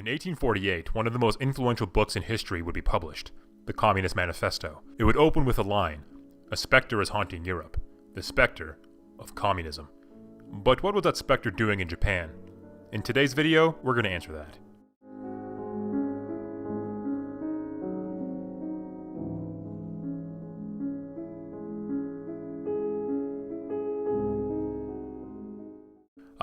In 1848, one of the most influential books in history would be published, the Communist Manifesto. It would open with a line, "A specter is haunting Europe, the specter of communism." But what was that specter doing in Japan? In today's video, we're going to answer that.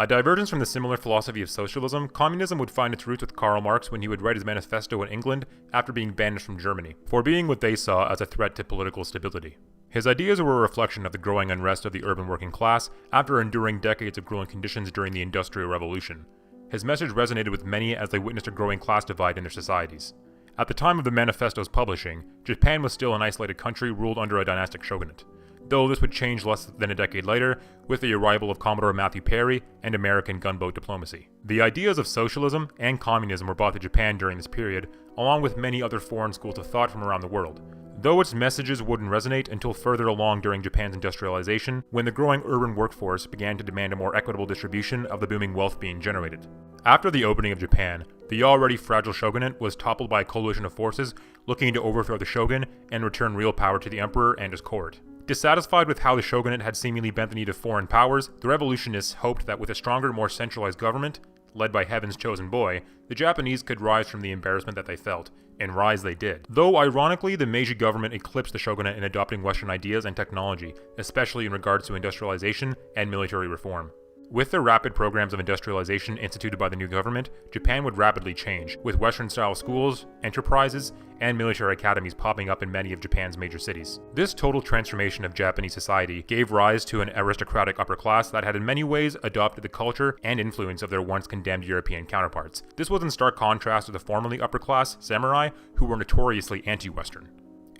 A divergence from the similar philosophy of socialism, communism would find its roots with Karl Marx when he would write his manifesto in England after being banished from Germany, for being what they saw as a threat to political stability. His ideas were a reflection of the growing unrest of the urban working class after enduring decades of grueling conditions during the Industrial Revolution. His message resonated with many as they witnessed a growing class divide in their societies. At the time of the manifesto's publishing, Japan was still an isolated country ruled under a dynastic shogunate, though this would change less than a decade later with the arrival of Commodore Matthew Perry and American gunboat diplomacy. The ideas of socialism and communism were brought to Japan during this period, along with many other foreign schools of thought from around the world, though its messages wouldn't resonate until further along during Japan's industrialization, when the growing urban workforce began to demand a more equitable distribution of the booming wealth being generated. After the opening of Japan, the already fragile shogunate was toppled by a coalition of forces looking to overthrow the shogun and return real power to the emperor and his court. Dissatisfied with how the shogunate had seemingly bent the knee to foreign powers, the revolutionists hoped that with a stronger, more centralized government, led by Heaven's chosen boy, the Japanese could rise from the embarrassment that they felt, and rise they did. Though ironically, the Meiji government eclipsed the shogunate in adopting Western ideas and technology, especially in regards to industrialization and military reform. With the rapid programs of industrialization instituted by the new government, Japan would rapidly change, with Western-style schools, enterprises, and military academies popping up in many of Japan's major cities. This total transformation of Japanese society gave rise to an aristocratic upper class that had in many ways adopted the culture and influence of their once condemned European counterparts. This was in stark contrast to the formerly upper class samurai, who were notoriously anti-Western.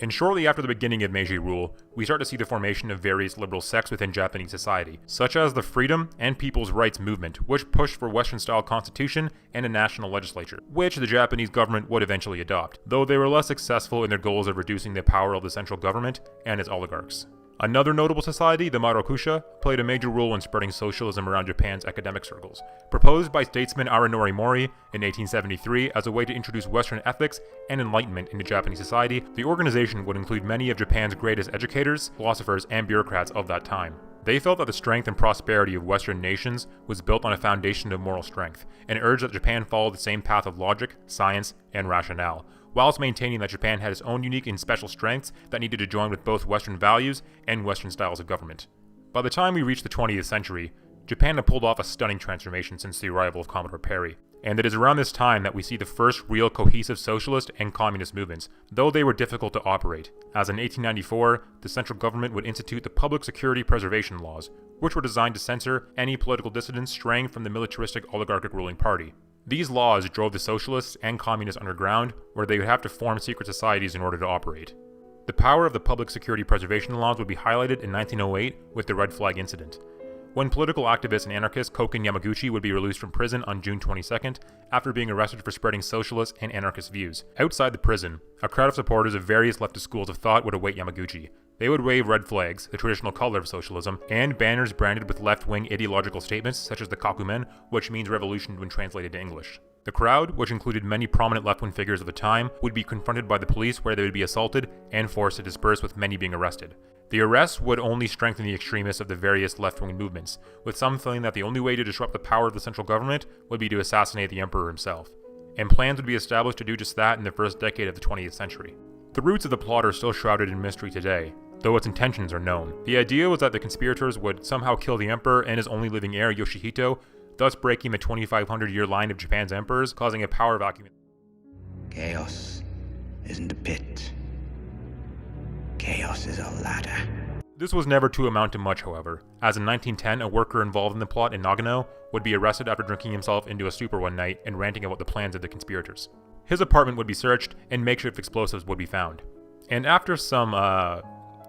And shortly after the beginning of Meiji rule, we start to see the formation of various liberal sects within Japanese society, such as the Freedom and People's Rights movement, which pushed for Western-style constitution and a national legislature, which the Japanese government would eventually adopt, though they were less successful in their goals of reducing the power of the central government and its oligarchs. Another notable society, the Marokusha, played a major role in spreading socialism around Japan's academic circles. Proposed by statesman Aranori Mori in 1873 as a way to introduce Western ethics and enlightenment into Japanese society, the organization would include many of Japan's greatest educators, philosophers, and bureaucrats of that time. They felt that the strength and prosperity of Western nations was built on a foundation of moral strength, and urged that Japan follow the same path of logic, science, and rationale, whilst maintaining that Japan had its own unique and special strengths that needed to join with both Western values and Western styles of government. By the time we reached the 20th century, Japan had pulled off a stunning transformation since the arrival of Commodore Perry, and it is around this time that we see the first real cohesive socialist and communist movements, though they were difficult to operate, as in 1894, the central government would institute the Public Security Preservation Laws, which were designed to censor any political dissidents straying from the militaristic oligarchic ruling party. These laws drove the socialists and communists underground, where they would have to form secret societies in order to operate. The power of the Public Security Preservation Laws would be highlighted in 1908 with the Red Flag Incident, when political activist and anarchist Koken Yamaguchi would be released from prison on June 22nd after being arrested for spreading socialist and anarchist views. Outside the prison, a crowd of supporters of various leftist schools of thought would await Yamaguchi. They would wave red flags, the traditional color of socialism, and banners branded with left-wing ideological statements such as the Kakumen, which means revolution when translated to English. The crowd, which included many prominent left-wing figures of the time, would be confronted by the police where they would be assaulted and forced to disperse, with many being arrested. The arrests would only strengthen the extremists of the various left-wing movements, with some feeling that the only way to disrupt the power of the central government would be to assassinate the emperor himself. And plans would be established to do just that in the first decade of the 20th century. The roots of the plot are still shrouded in mystery today, though its intentions are known. The idea was that the conspirators would somehow kill the emperor and his only living heir, Yoshihito, thus breaking the 2,500-year line of Japan's emperors, causing a power vacuum. Chaos isn't a pit. Chaos is a ladder. This was never to amount to much, however, as in 1910, a worker involved in the plot in Nagano would be arrested after drinking himself into a stupor one night and ranting about the plans of the conspirators. His apartment would be searched, and makeshift explosives would be found. And after some,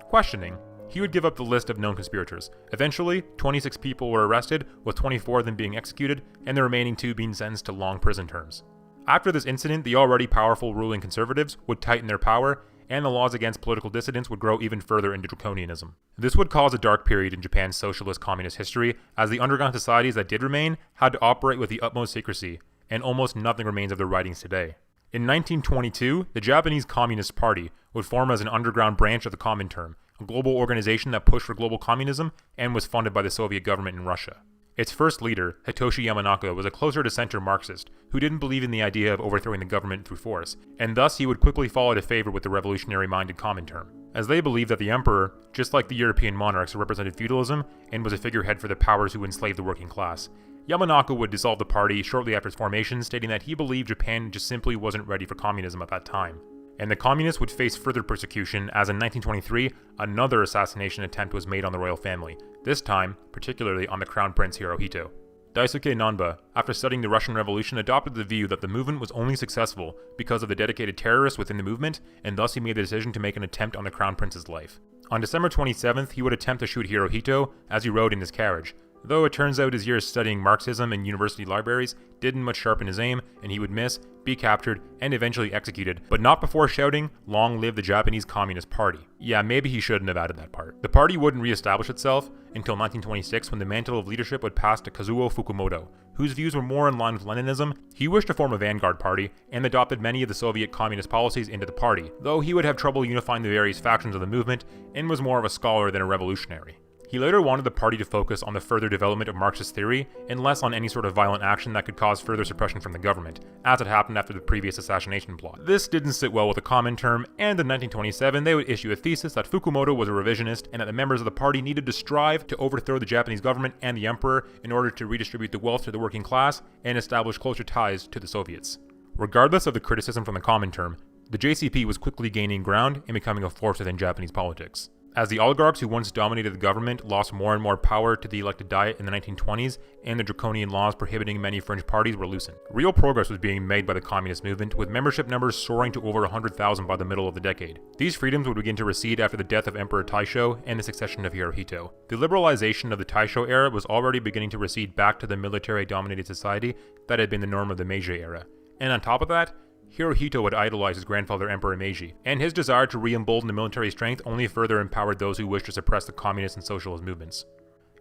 questioning, he would give up the list of known conspirators. Eventually, 26 people were arrested, with 24 of them being executed, and the remaining 2 being sentenced to long prison terms. After this incident, the already powerful ruling conservatives would tighten their power, and the laws against political dissidents would grow even further into draconianism. This would cause a dark period in Japan's socialist communist history, as the underground societies that did remain had to operate with the utmost secrecy, and almost nothing remains of their writings today. In 1922, the Japanese Communist Party would form as an underground branch of the Comintern, a global organization that pushed for global communism and was funded by the Soviet government in Russia. Its first leader, Hitoshi Yamanaka, was a closer to center Marxist who didn't believe in the idea of overthrowing the government through force, and thus he would quickly fall out of favor with the revolutionary-minded Comintern, as they believed that the emperor, just like the European monarchs, represented feudalism and was a figurehead for the powers who enslaved the working class. Yamanaka would dissolve the party shortly after its formation, stating that he believed Japan just simply wasn't ready for communism at that time. And the communists would face further persecution as in 1923, another assassination attempt was made on the royal family, this time particularly on the Crown Prince Hirohito. Daisuke Nanba, after studying the Russian Revolution, adopted the view that the movement was only successful because of the dedicated terrorists within the movement, and thus he made the decision to make an attempt on the Crown Prince's life. On December 27th, he would attempt to shoot Hirohito as he rode in his carriage, though it turns out his years studying Marxism in university libraries didn't much sharpen his aim, and he would miss, be captured, and eventually executed, but not before shouting, "Long live the Japanese Communist Party." Yeah, maybe he shouldn't have added that part. The party wouldn't re-establish itself until 1926 when the mantle of leadership would pass to Kazuo Fukumoto, whose views were more in line with Leninism. He wished to form a vanguard party, and adopted many of the Soviet communist policies into the party, though he would have trouble unifying the various factions of the movement, and was more of a scholar than a revolutionary. He later wanted the party to focus on the further development of Marxist theory, and less on any sort of violent action that could cause further suppression from the government, as it happened after the previous assassination plot. This didn't sit well with the Comintern, and in 1927 they would issue a thesis that Fukumoto was a revisionist, and that the members of the party needed to strive to overthrow the Japanese government and the emperor in order to redistribute the wealth to the working class and establish closer ties to the Soviets. Regardless of the criticism from the Comintern, the JCP was quickly gaining ground and becoming a force within Japanese politics. As the oligarchs who once dominated the government lost more and more power to the elected diet in the 1920s, and the draconian laws prohibiting many fringe parties were loosened, real progress was being made by the communist movement, with membership numbers soaring to over 100,000 by the middle of the decade. These freedoms would begin to recede after the death of Emperor Taisho and the succession of Hirohito. The liberalization of the Taisho era was already beginning to recede back to the military-dominated society that had been the norm of the Meiji era. And on top of that, Hirohito would idolize his grandfather Emperor Meiji, and his desire to re-embolden the military strength only further empowered those who wished to suppress the communist and socialist movements.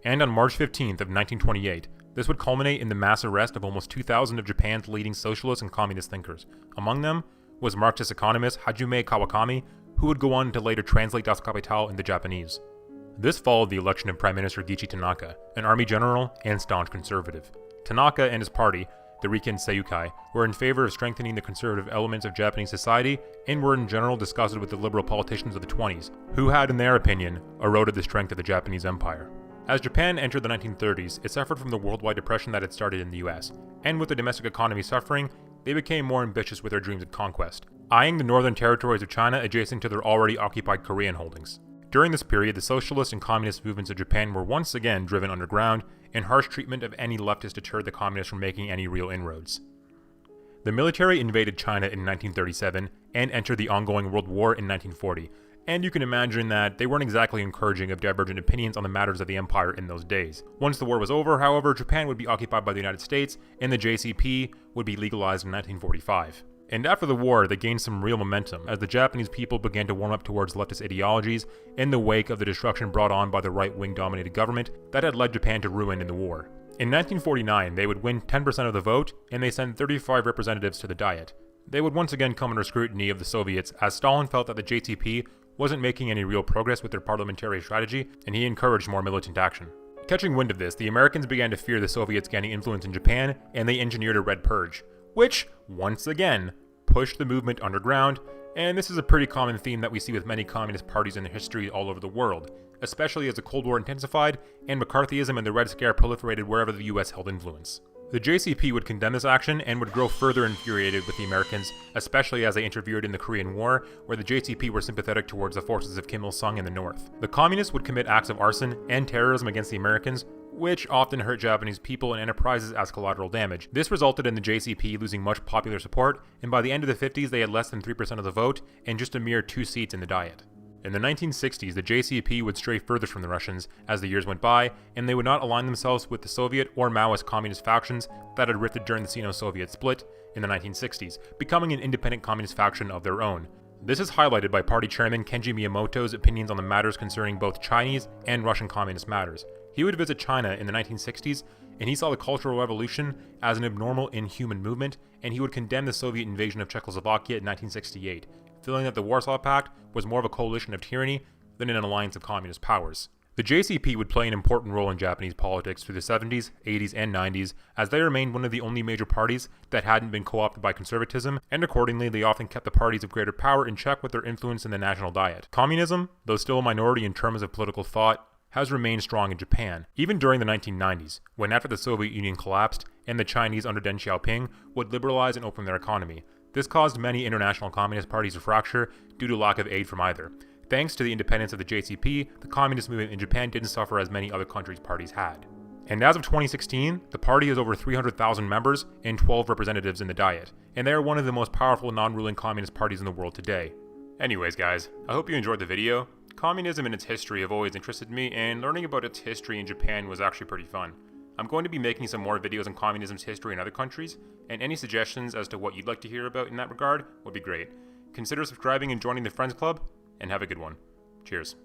And on March 15th of 1928, this would culminate in the mass arrest of almost 2,000 of Japan's leading socialist and communist thinkers. Among them was Marxist economist Hajime Kawakami, who would go on to later translate Das Kapital into Japanese. This followed the election of Prime Minister Gichi Tanaka, an army general and staunch conservative. Tanaka and his party, the Riken Seiyukai, were in favor of strengthening the conservative elements of Japanese society, and were in general disgusted with the liberal politicians of the 20s, who had, in their opinion, eroded the strength of the Japanese empire. As Japan entered the 1930s, it suffered from the worldwide depression that had started in the US, and with the domestic economy suffering, they became more ambitious with their dreams of conquest, eyeing the northern territories of China adjacent to their already occupied Korean holdings. During this period, the socialist and communist movements of Japan were once again driven underground, and harsh treatment of any leftist deterred the communists from making any real inroads. The military invaded China in 1937 and entered the ongoing World War in 1940, and you can imagine that they weren't exactly encouraging of divergent opinions on the matters of the empire in those days. Once the war was over, however, Japan would be occupied by the United States, and the JCP would be legalized in 1945. And after the war, they gained some real momentum, as the Japanese people began to warm up towards leftist ideologies in the wake of the destruction brought on by the right-wing dominated government that had led Japan to ruin in the war. In 1949, they would win 10% of the vote, and they sent 35 representatives to the Diet. They would once again come under scrutiny of the Soviets, as Stalin felt that the JCP wasn't making any real progress with their parliamentary strategy, and he encouraged more militant action. Catching wind of this, the Americans began to fear the Soviets gaining influence in Japan, and they engineered a Red Purge, which, once again, pushed the movement underground, and this is a pretty common theme that we see with many communist parties in history all over the world, especially as the Cold War intensified and McCarthyism and the Red Scare proliferated wherever the US held influence. The JCP would condemn this action and would grow further infuriated with the Americans, especially as they interfered in the Korean War, where the JCP were sympathetic towards the forces of Kim Il-sung in the north. The communists would commit acts of arson and terrorism against the Americans, which often hurt Japanese people and enterprises as collateral damage. This resulted in the JCP losing much popular support, and by the end of the 50s they had less than 3% of the vote and just a mere 2 seats in the Diet. In the 1960s, the JCP would stray further from the Russians as the years went by, and they would not align themselves with the Soviet or Maoist communist factions that had rifted during the Sino-Soviet split in the 1960s, becoming an independent communist faction of their own. This is highlighted by party chairman Kenji Miyamoto's opinions on the matters concerning both Chinese and Russian communist matters. He would visit China in the 1960s, and he saw the Cultural Revolution as an abnormal, inhuman movement, and he would condemn the Soviet invasion of Czechoslovakia in 1968, feeling that the Warsaw Pact was more of a coalition of tyranny than an alliance of communist powers. The JCP would play an important role in Japanese politics through the 70s, 80s, and 90s, as they remained one of the only major parties that hadn't been co-opted by conservatism, and accordingly they often kept the parties of greater power in check with their influence in the national diet. Communism, though still a minority in terms of political thought, has remained strong in Japan, even during the 1990s, when after the Soviet Union collapsed and the Chinese under Deng Xiaoping would liberalize and open their economy. This caused many international communist parties to fracture due to lack of aid from either. Thanks to the independence of the JCP, the communist movement in Japan didn't suffer as many other countries' parties had. And as of 2016, the party has over 300,000 members and 12 representatives in the Diet, and they are one of the most powerful non-ruling communist parties in the world today. Anyways guys, I hope you enjoyed the video. Communism and its history have always interested me, and learning about its history in Japan was actually pretty fun. I'm going to be making some more videos on communism's history in other countries, and any suggestions as to what you'd like to hear about in that regard would be great. Consider subscribing and joining the Friends Club, and have a good one. Cheers.